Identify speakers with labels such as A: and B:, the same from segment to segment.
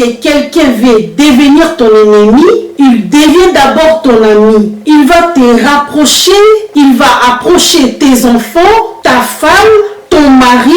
A: Lorsque quelqu'un veut devenir ton ennemi, il devient d'abord ton ami. Il va te rapprocher, il va approcher tes enfants, ta femme, ton mari.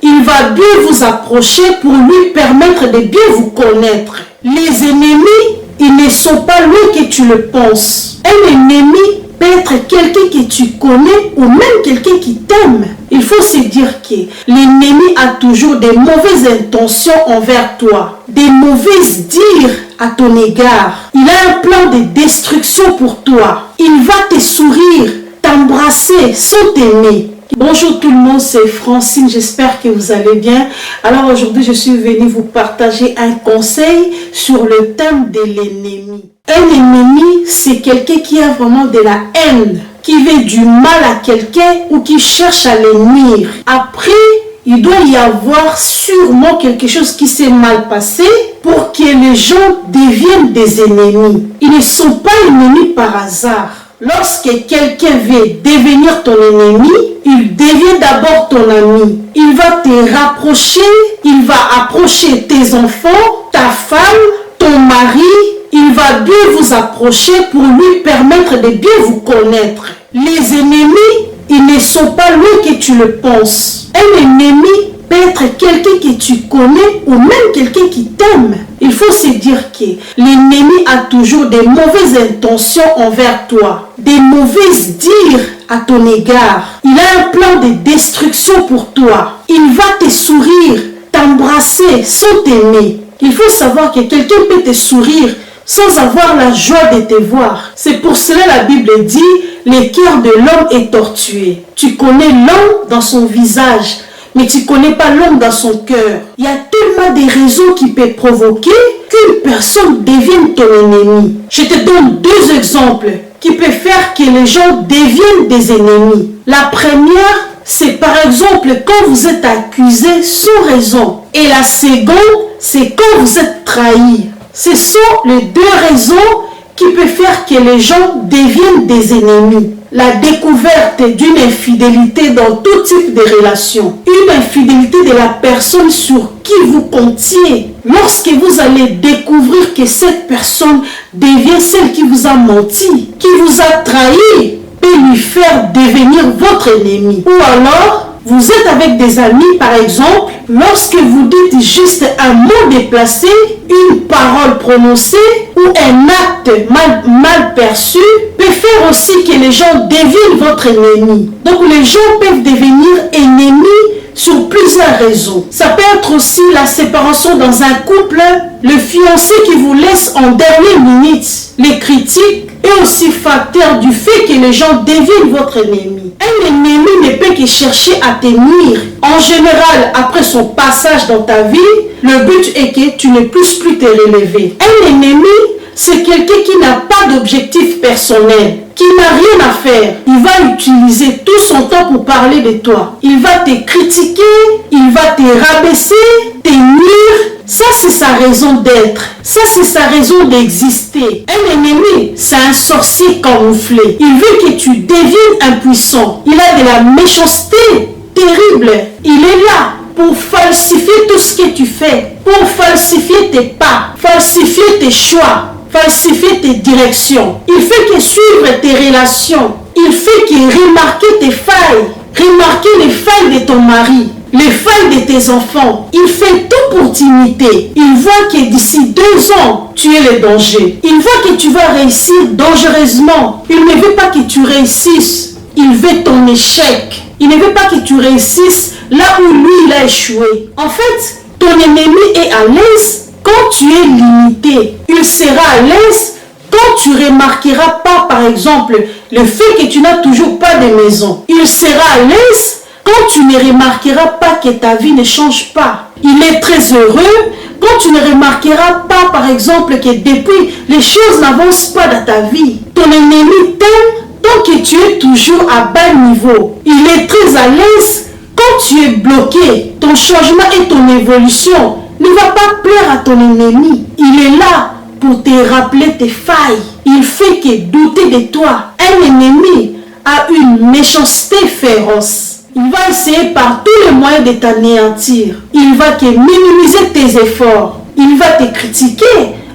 A: Il va bien vous approcher pour lui permettre de bien vous connaître. Les ennemis, ils ne sont pas loin que tu le penses. Un ennemi peut être quelqu'un que tu connais ou même quelqu'un qui t'aime. Il faut se dire que l'ennemi a toujours des mauvaises intentions envers toi, des mauvaises dires à ton égard. Il a un plan de destruction pour toi. Il va te sourire, t'embrasser sans t'aimer. Bonjour tout le monde, c'est Francine, j'espère que vous allez bien. Alors aujourd'hui, je suis venue vous partager un conseil sur le thème de l'ennemi. Un ennemi, c'est quelqu'un qui a vraiment de la haine, qui veut du mal à quelqu'un ou qui cherche à le nuire. Après, il doit y avoir sûrement quelque chose qui s'est mal passé pour que les gens deviennent des ennemis. Ils ne sont pas ennemis par hasard. Lorsque quelqu'un veut devenir ton ennemi, il devient d'abord ton ami. Il va te rapprocher, il va approcher tes enfants, ta femme, ton mari. Il va bien vous approcher pour lui permettre de bien vous connaître. Les ennemis, ils ne sont pas loin que tu le penses. Un ennemi peut être quelqu'un que tu connais ou même quelqu'un qui t'aime. Il faut se dire que l'ennemi a toujours des mauvaises intentions envers toi, des mauvaises dires à ton égard. Il a un plan de destruction pour toi. Il va te sourire, t'embrasser sans t'aimer. Il faut savoir que quelqu'un peut te sourire sans avoir la joie de te voir. C'est pour cela la Bible dit, le cœur de l'homme est tortué. Tu connais l'homme dans son visage, mais tu ne connais pas l'homme dans son cœur. Il y a tellement de raisons qui peuvent provoquer qu'une personne devienne ton ennemi. Je te donne deux exemples qui peuvent faire que les gens deviennent des ennemis. La première, c'est par exemple quand vous êtes accusé sans raison. Et la seconde, c'est quand vous êtes trahi. Ce sont les deux raisons qui peuvent faire que les gens deviennent des ennemis. La découverte d'une infidélité dans tout type de relation. Une infidélité de la personne sur qui vous comptiez. Lorsque vous allez découvrir que cette personne devient celle qui vous a menti, qui vous a trahi, peut lui faire devenir votre ennemi. Ou alors, vous êtes avec des amis, par exemple, lorsque vous dites juste un mot déplacé, une parole prononcée ou un acte mal perçu, peut faire aussi que les gens deviennent votre ennemi. Donc les gens peuvent devenir ennemis sur plusieurs raisons. Ça peut être aussi la séparation dans un couple, le fiancé qui vous laisse en dernière minute, les critiques, et aussi facteur du fait que les gens deviennent votre ennemi. Un ennemi ne peut que chercher à te nuire. En général, après son passage dans ta vie, le but est que tu ne puisses plus te relever. Un ennemi, c'est quelqu'un qui n'a pas d'objectif personnel, qui n'a rien à faire. Il va utiliser tout son temps pour parler de toi. Il va te critiquer, il va te rabaisser, te nuire. Ça, c'est sa raison d'être. Ça, c'est sa raison d'exister. Un ennemi, c'est un sorcier camouflé. Il veut que tu deviennes impuissant. Il a de la méchanceté terrible. Il est là pour falsifier tout ce que tu fais, pour falsifier tes pas, falsifier tes choix, falsifier tes directions. Il fait que suivre tes relations. Il fait que remarquer tes failles, remarquer les failles de ton mari, les failles de tes enfants. Il fait tout pour t'imiter. Il voit que d'ici 2 ans, tu es le danger. Il voit que tu vas réussir dangereusement. Il ne veut pas que tu réussisses. Il veut ton échec. Il ne veut pas que tu réussisses là où lui, il a échoué. En fait, ton ennemi est à l'aise quand tu es limité. Il sera à l'aise quand tu ne remarqueras pas, par exemple, le fait que tu n'as toujours pas de maison. Il sera à l'aise quand tu ne remarqueras pas que ta vie ne change pas. Il est très heureux quand tu ne remarqueras pas, par exemple, que depuis, les choses n'avancent pas dans ta vie. Ton ennemi t'aime tant que tu es toujours à bas niveau. Il est très à l'aise quand tu es bloqué. Ton changement et ton évolution ne va pas plaire à ton ennemi. Il est là pour te rappeler tes failles. Il fait que douter de toi. Un ennemi a une méchanceté féroce. Il va essayer par tous les moyens de t'anéantir. Il va que minimiser tes efforts. Il va te critiquer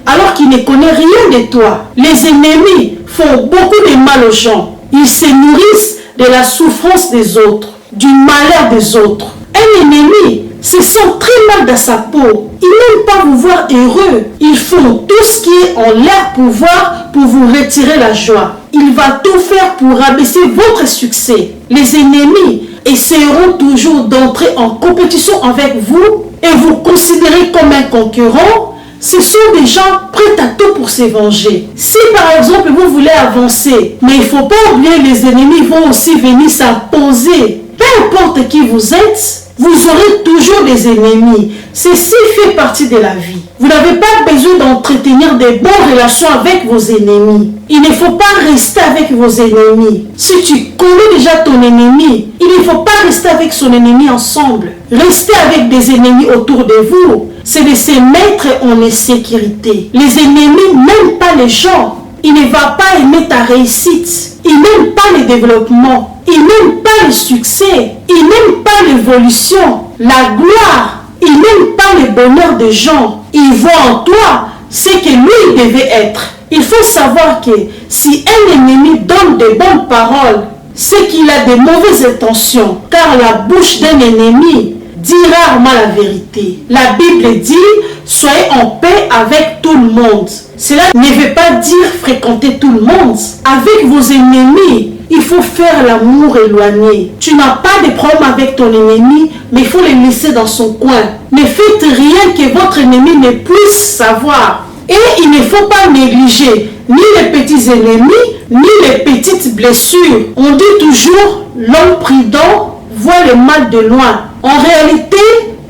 A: alors qu'il ne connaît rien de toi. Les ennemis font beaucoup de mal aux gens. Ils se nourrissent de la souffrance des autres, du malheur des autres. Un ennemi se sent très mal dans sa peau. Ils n'aiment pas vous voir heureux. Ils font tout ce qui est en leur pouvoir pour vous retirer la joie. Il va tout faire pour rabaisser votre succès. Les ennemis essaieront toujours d'entrer en compétition avec vous et vous considérer comme un concurrent. Ce sont des gens prêts à tout pour se venger. Si par exemple vous voulez avancer, mais il ne faut pas oublier, les ennemis vont aussi venir s'imposer. Peu importe qui vous êtes, vous aurez toujours des ennemis. Ceci fait partie de la vie. Vous n'avez pas besoin d'entretenir de bonnes relations avec vos ennemis. Il ne faut pas rester avec vos ennemis. Si tu connais déjà ton ennemi, il ne faut pas rester avec son ennemi ensemble. Rester avec des ennemis autour de vous, c'est de se mettre en insécurité. Les ennemis n'aiment pas les gens. Il ne va pas aimer ta réussite. Il n'aime pas le développement. Il n'aime pas le succès. Il n'aime pas l'évolution, la gloire. Il n'aime pas le bonheur des gens. Il voit en toi ce que lui devait être. Il faut savoir que si un ennemi donne de bonnes paroles, c'est qu'il a de mauvaises intentions. Car la bouche d'un ennemi dit rarement la vérité. La Bible dit, soyez en paix avec tout le monde. Cela ne veut pas dire fréquenter tout le monde. Avec vos ennemis, il faut faire l'amour éloigné. Tu n'as pas de problème avec ton ennemi, mais il faut le laisser dans son coin. Ne faites rien que votre ennemi ne puisse savoir. Et il ne faut pas négliger ni les petits ennemis, ni les petites blessures. On dit toujours, l'homme prudent voit le mal de loin. En réalité,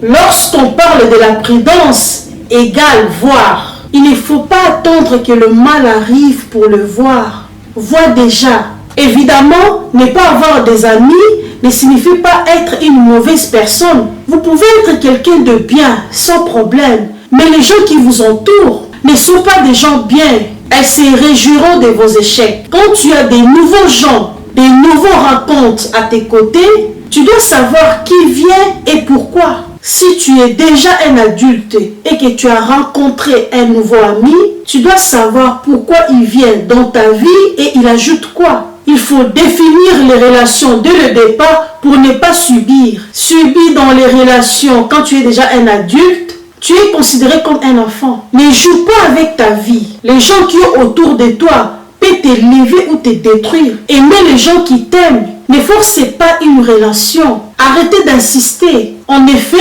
A: lorsqu'on parle de la prudence, égale voir. Il ne faut pas attendre que le mal arrive pour le voir. Vois déjà. Évidemment, ne pas avoir des amis ne signifie pas être une mauvaise personne. Vous pouvez être quelqu'un de bien, sans problème. Mais les gens qui vous entourent ne sont pas des gens bien. Elles se réjouiront de vos échecs. Quand tu as des nouveaux gens, des nouveaux rencontres à tes côtés, tu dois savoir qui vient et pourquoi. Si tu es déjà un adulte et que tu as rencontré un nouveau ami, tu dois savoir pourquoi il vient dans ta vie et il ajoute quoi. Il faut définir les relations dès le départ pour ne pas subir. Subir dans les relations quand tu es déjà un adulte, tu es considéré comme un enfant. Ne joue pas avec ta vie. Les gens qui sont autour de toi peuvent t'élever ou te détruire. Aimez les gens qui t'aiment. Ne forcez pas une relation. Arrêtez d'insister. En effet,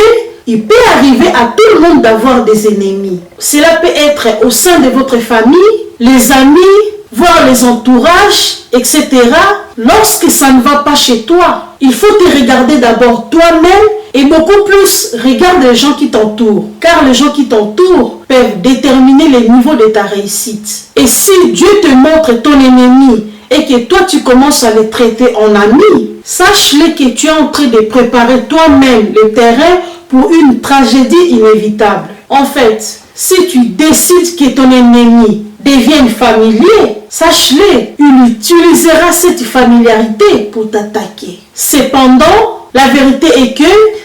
A: il peut arriver à tout le monde d'avoir des ennemis. Cela peut être au sein de votre famille, les amis, voire les entourages, etc. Lorsque ça ne va pas chez toi, il faut te regarder d'abord toi-même et beaucoup plus regarde les gens qui t'entourent. Car les gens qui t'entourent peuvent déterminer le niveau de ta réussite. Et si Dieu te montre ton ennemi et que toi tu commences à le traiter en ami, sache-le que tu es en train de préparer toi-même le terrain pour une tragédie inévitable. En fait, si tu décides que ton ennemi devienne familier, sache-le, il utilisera cette familiarité pour t'attaquer. Cependant, la vérité est que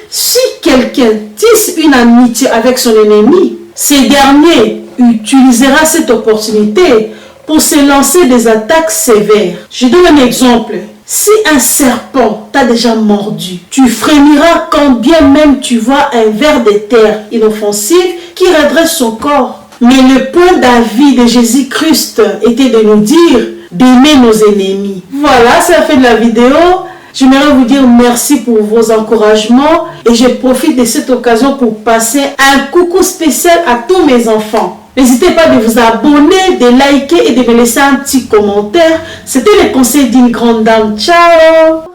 A: si quelqu'un tisse une amitié avec son ennemi, ce dernier utilisera cette opportunité pour se lancer des attaques sévères. Je donne un exemple. Si un serpent t'a déjà mordu, tu frémiras quand bien même tu vois un ver de terre inoffensif qui redresse son corps. Mais le point d'avis de Jésus-Christ était de nous dire d'aimer nos ennemis. Voilà, c'est la fin de la vidéo. J'aimerais vous dire merci pour vos encouragements et je profite de cette occasion pour passer un coucou spécial à tous mes enfants. N'hésitez pas de vous abonner, de liker et de me laisser un petit commentaire. C'était le conseil d'une grande dame. Ciao!